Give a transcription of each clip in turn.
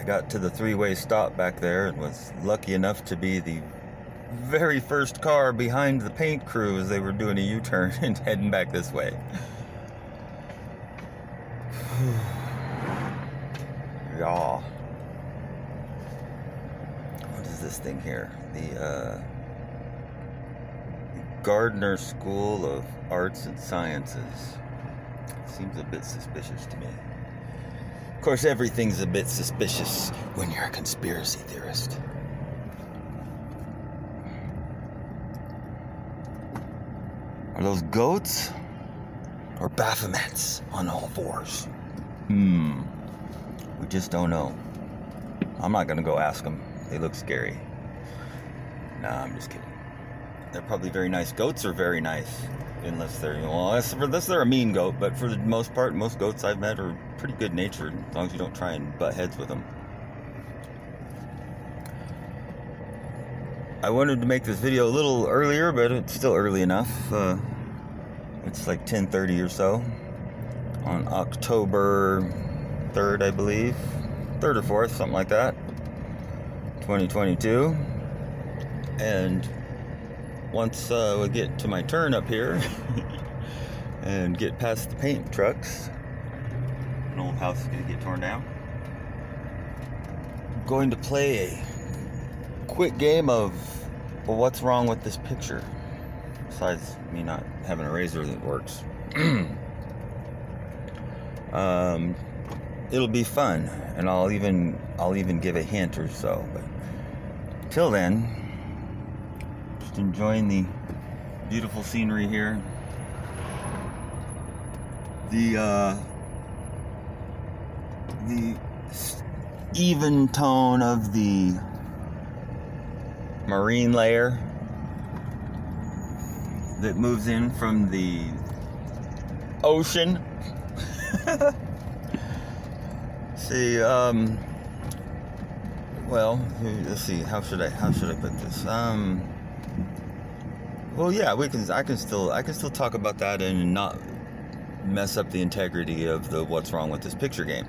got to the three-way stop back there and was lucky enough to be the very first car behind the paint crew as they were doing a U-turn and heading back this way. Yeah. What is this thing here? The Gardner School of Arts and Sciences. Seems a bit suspicious to me. Of course, everything's a bit suspicious when you're a conspiracy theorist. Are those goats or Baphomets on all fours? We just don't know. I'm not gonna go ask them. They look scary. Nah, I'm just kidding. They're probably very nice. Goats are very nice, unless they're, well, unless they're a mean goat. But for the most part, most goats I've met are pretty good natured, as long as you don't try and butt heads with them. I wanted to make this video a little earlier, but it's still early enough. It's like 10:30 or so on October 3rd, I believe, 3rd or 4th, something like that, 2022. And once we get to my turn up here and get past the paint trucks, an old house is going to get torn down. I'm going to play a quick game of, well, what's wrong with this picture? Besides me not having a razor that works. It'll be fun, and I'll even give a hint or so. But till then, just enjoying the beautiful scenery here. The even tone of the marine layer that moves in from the ocean. See, well, let's see, how should I put this? Well, yeah, I can still talk about that and not mess up the integrity of the what's wrong with this picture game.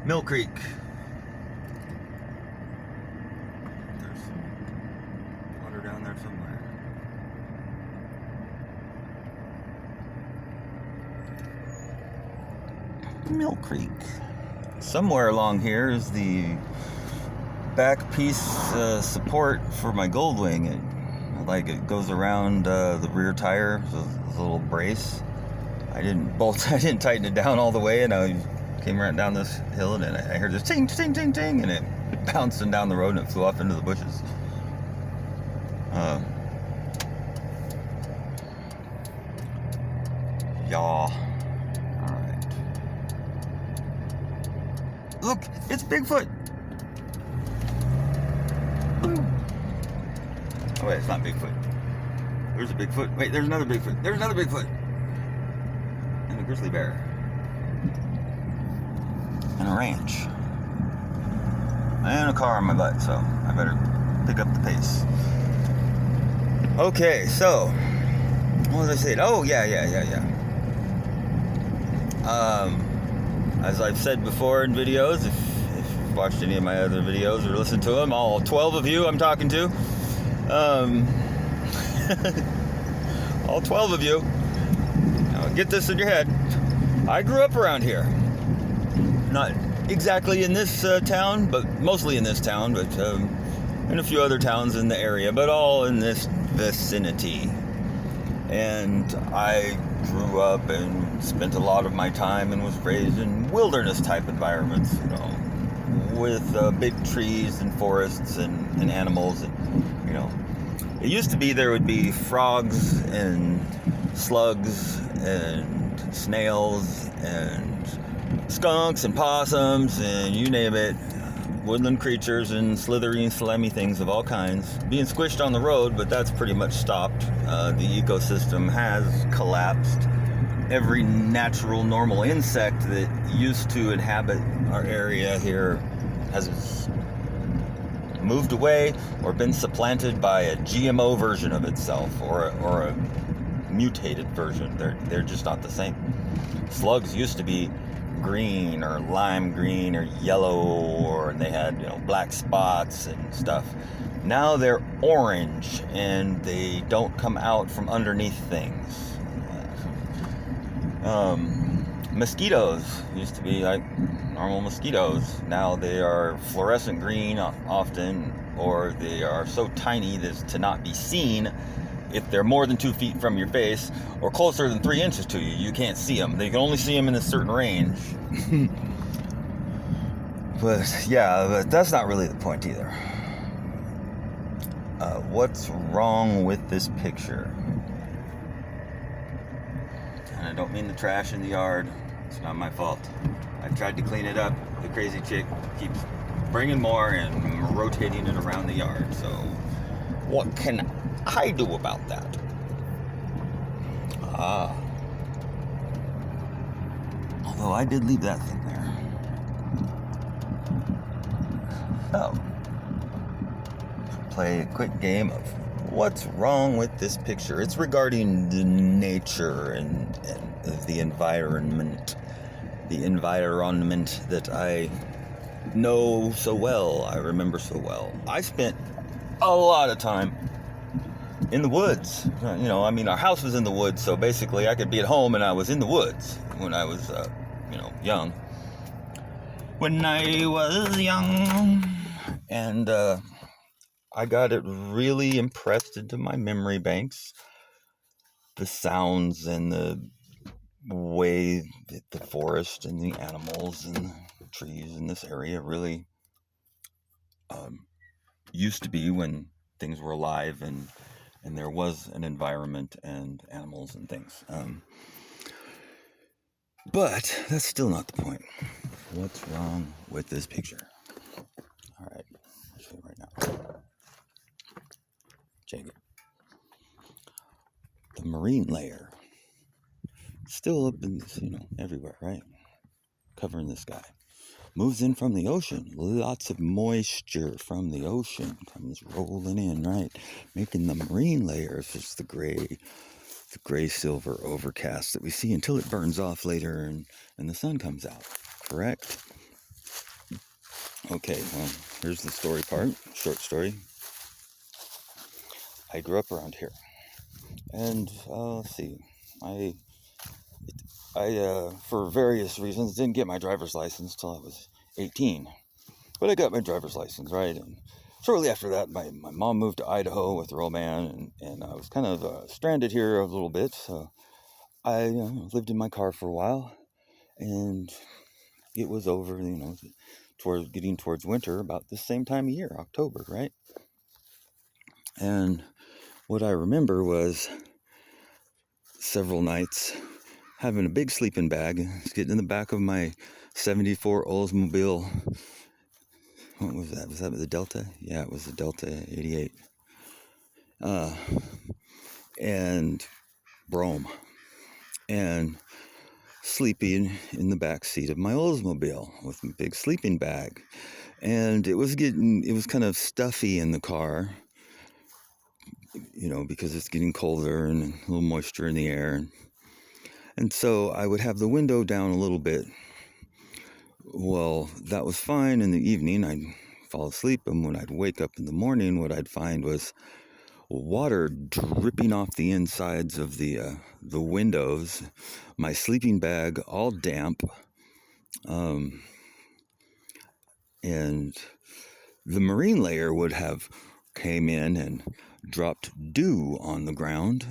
Mill Creek. There's some water down there somewhere. Mill Creek. Somewhere along here is the back piece support for my Goldwing. It goes around the rear tire, so it's a little brace. I didn't tighten it down all the way, and I came right down this hill, and I heard this ting, ting, ting, ting, and it bouncing down the road and it flew off into the bushes. Yaw. Alright. Look, it's Bigfoot! Oh wait, it's not Bigfoot. There's a Bigfoot. Wait, there's another Bigfoot. There's another Bigfoot! And a grizzly bear. And a ranch. And a car on my butt, so I better pick up the pace. Okay, so what was I saying? Oh, yeah. As I've said before in videos, if you've watched any of my other videos or listened to them, all 12 of you I'm talking to, all 12 of you, now get this in your head. I grew up around here. Not exactly in this town, but mostly in this town, but in a few other towns in the area, but all in this vicinity. And I grew up and spent a lot of my time and was raised in wilderness type environments, with big trees and forests and animals. And, it used to be there would be frogs and slugs and snails and skunks and possums and you name it, woodland creatures and slithery and slimy things of all kinds being squished on the road, but that's pretty much stopped. The ecosystem has collapsed. Every natural, normal insect that used to inhabit our area here has moved away or been supplanted by a GMO version of itself or a mutated version. They're just not the same. Slugs used to be green or lime green or yellow, and they had, black spots and stuff. Now they're orange, and they don't come out from underneath things. Mosquitoes used to be like normal mosquitoes. Now they are fluorescent green often, or they are so tiny as to not be seen. If they're more than 2 feet from your face or closer than 3 inches to you, you can't see them. They can only see them in a certain range. But that's not really the point either. What's wrong with this picture? And I don't mean the trash in the yard. It's not my fault. I tried to clean it up. The crazy chick keeps bringing more and rotating it around the yard. So what can I do about that? Although I did leave that thing there. So, play a quick game of what's wrong with this picture. It's regarding the nature and the environment. The environment that I know so well, I remember so well. I spent a lot of time in the woods. Our house was in the woods, so basically I could be at home and I was in the woods when I was, young. When I was young. And I got it really impressed into my memory banks. The sounds and the way that the forest and the animals and the trees in this area really used to be when things were alive and there was an environment and animals and things. But that's still not the point. What's wrong with this picture? All right, I'll show you right now. Check it. The marine layer. Still up in this, everywhere, right? Covering the sky. Moves in from the ocean. Lots of moisture from the ocean comes rolling in, right? Making the marine layers just the gray silver overcast that we see until it burns off later and the sun comes out. Correct? Okay, well, here's the story part. Short story. I grew up around here. And, let's see. I for various reasons, didn't get my driver's license till I was 18. But I got my driver's license, right? And shortly after that, my mom moved to Idaho with her old man, and I was kind of stranded here a little bit. So I lived in my car for a while, and it was over, getting towards winter about the same time of year, October, right? And what I remember was several nights having a big sleeping bag, getting in the back of my 74 Oldsmobile. What was that? Was that the Delta? Yeah, it was the Delta 88. And Brome. And sleeping in the back seat of my Oldsmobile with a big sleeping bag. And it was kind of stuffy in the car, because it's getting colder and a little moisture in the air. And so I would have the window down a little bit. Well, that was fine in the evening. I'd fall asleep, and when I'd wake up in the morning, what I'd find was water dripping off the insides of the windows, my sleeping bag all damp, and the marine layer would have came in and dropped dew on the ground,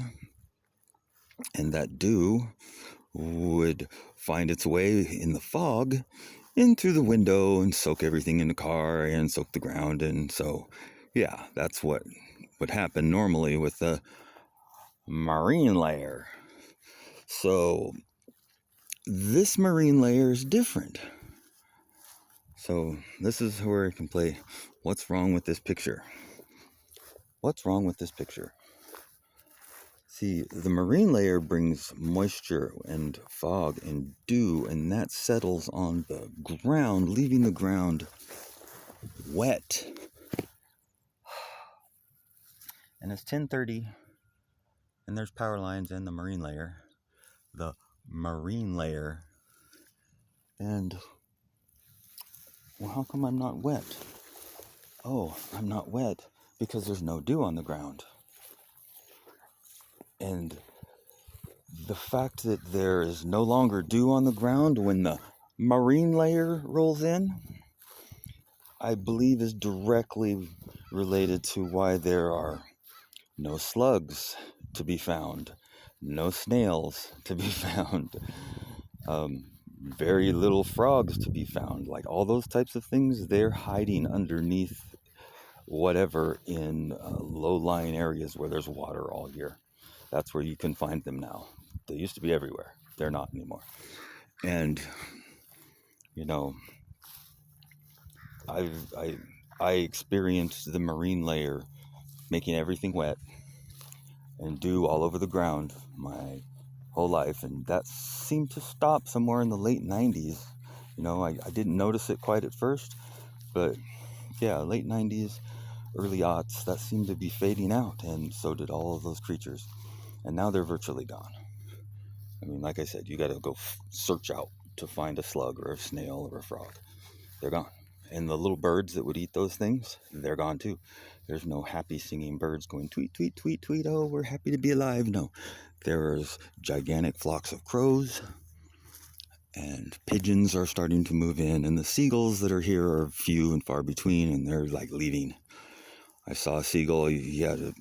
and that dew would find its way in the fog in through the window and soak everything in the car and soak the ground. And so, yeah, that's what would happen normally with the marine layer. So this marine layer is different. So this is where I can play what's wrong with this picture. What's wrong with this picture? See, the marine layer brings moisture and fog and dew, and that settles on the ground, leaving the ground wet. And it's 10:30, and there's power lines in the marine layer. The marine layer And, well, how come I'm not wet? Oh, I'm not wet because there's no dew on the ground. And the fact that there is no longer dew on the ground when the marine layer rolls in, I believe is directly related to why there are no slugs to be found, no snails to be found, very little frogs to be found. Like all those types of things, they're hiding underneath whatever in low-lying areas where there's water all year. That's where you can find them now. They used to be everywhere. They're not anymore. And, you know, I experienced the marine layer making everything wet and dew all over the ground my whole life, and that seemed to stop somewhere in the late 90s. You know, I didn't notice it quite at first, but yeah, late 90s, early aughts, that seemed to be fading out, and so did all of those creatures. And now they're virtually gone. I mean, like I said, you got to go search out to find a slug or a snail or a frog. They're gone. And the little birds that would eat those things, they're gone too. There's no happy singing birds going tweet, tweet, tweet, tweet, oh, we're happy to be alive. No, there's gigantic flocks of crows, and pigeons are starting to move in, and the seagulls that are here are few and far between, and they're like leaving. I saw a seagull, he had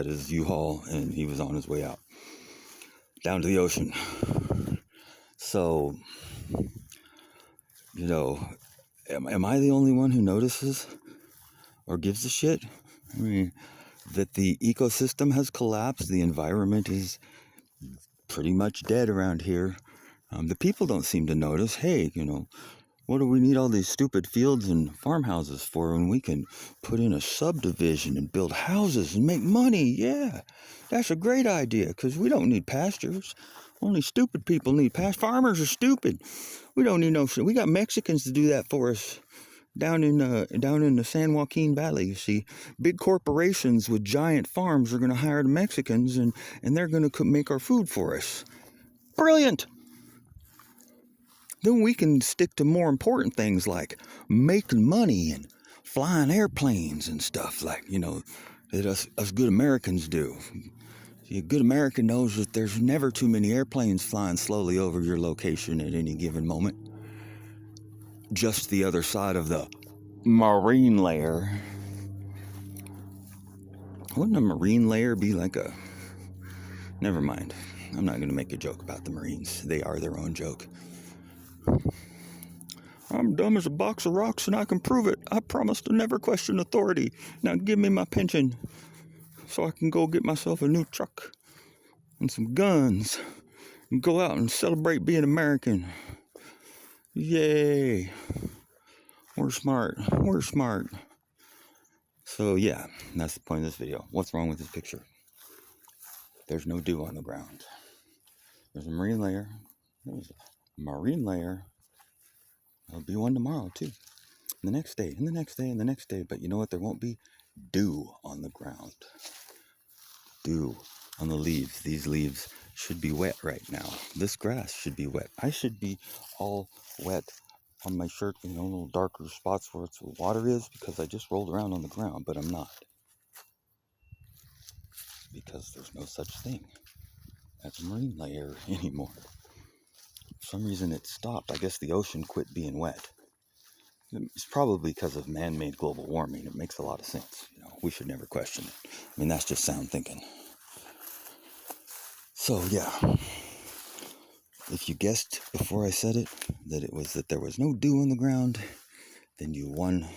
his U-Haul, and he was on his way out, down to the ocean. So, you know, am I the only one who notices or gives a shit? I mean, that the ecosystem has collapsed, the environment is pretty much dead around here. The people don't seem to notice. Hey, you know, what do we need all these stupid fields and farmhouses for when we can put in a subdivision and build houses and make money? Yeah, that's a great idea, because we don't need pastures. Only stupid people need pastures. Farmers are stupid. We don't need no shit. We got Mexicans to do that for us down in the San Joaquin Valley. You see, big corporations with giant farms are going to hire the Mexicans, and they're going to make our food for us. Brilliant. Then we can stick to more important things like making money and flying airplanes and stuff, like, you know, that us good Americans do. See, a good American knows that there's never too many airplanes flying slowly over your location at any given moment. Just the other side of the marine layer. Wouldn't a marine layer be like a... Never mind. I'm not going to make a joke about the Marines. They are their own joke. I'm dumb as a box of rocks and I can prove it. I promise to never question authority. Now give me my pension so I can go get myself a new truck and some guns and go out and celebrate being American. Yay. We're smart. We're smart. So yeah, that's the point of this video. What's wrong with this picture? There's no dew on the ground. There's a marine layer. There's a marine layer. There'll be one tomorrow too. And the next day, and the next day, and the next day. But you know what? There won't be dew on the ground. Dew on the leaves. These leaves should be wet right now. This grass should be wet. I should be all wet on my shirt, you know, little darker spots where the water is, because I just rolled around on the ground, but I'm not. Because there's no such thing as a marine layer anymore. For some reason it stopped. I guess the ocean quit being wet. It's probably because of man-made global warming. It makes a lot of sense. You know, we should never question it. I mean, that's just sound thinking. So yeah, if you guessed before I said it that there was no dew on the ground, then you won.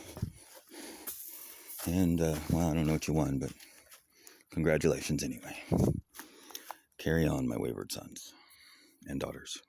And well, I don't know what you won, but congratulations anyway. Carry on, my wayward sons and daughters.